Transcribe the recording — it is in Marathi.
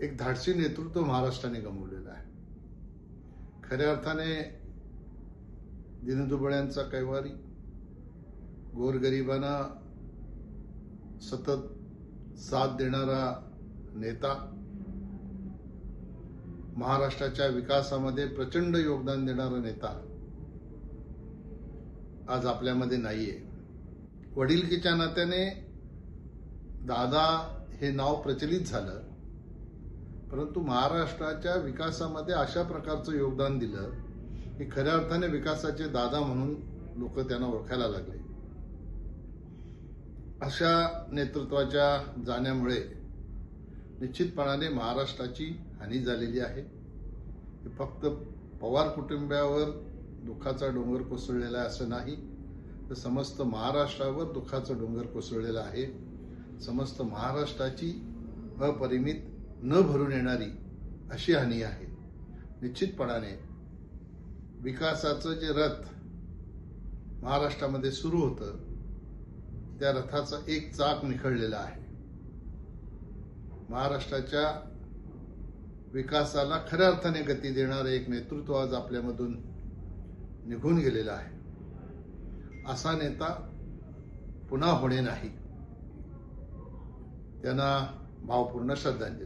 एक धाडसी नेतृत्व महाराष्ट्राने गमावलेलं आहे. खऱ्या अर्थाने दीनदुबळ्यांचा कैवारी, गोरगरिबांना सतत साथ देणारा नेता, महाराष्ट्राच्या विकासामध्ये प्रचंड योगदान देणारा नेता आज आपल्यामध्ये नाहीये. वडिलकीच्या नात्याने दादा हे नाव प्रचलित झालं, परंतु महाराष्ट्राच्या विकासामध्ये अशा प्रकारचं योगदान दिलं की खऱ्या अर्थाने विकासाचे दादा म्हणून लोक त्यांना ओळखायला लागले. अशा नेतृत्वाच्या जाण्यामुळे निश्चितपणाने महाराष्ट्राची हानी झालेली आहे. फक्त पवार कुटुंबावर दुःखाचा डोंगर कोसळलेला आहे असं नाही, तर समस्त महाराष्ट्रावर दुःखाचा डोंगर कोसळलेला आहे. समस्त महाराष्ट्राची अपरिमित न भरून येणारी अशी हानी आहे. निश्चितपणाने विकासाचं जे रथ महाराष्ट्रामध्ये सुरू होतं त्या रथाचं एक चाक निखळलेलं आहे. महाराष्ट्राच्या विकासाला खऱ्या अर्थाने गती देणारं एक नेतृत्व आज आपल्यामधून निघून गेलेलं आहे. असा नेता पुन्हा होणे नाही. त्यांना भावपूर्ण श्रद्धांजली.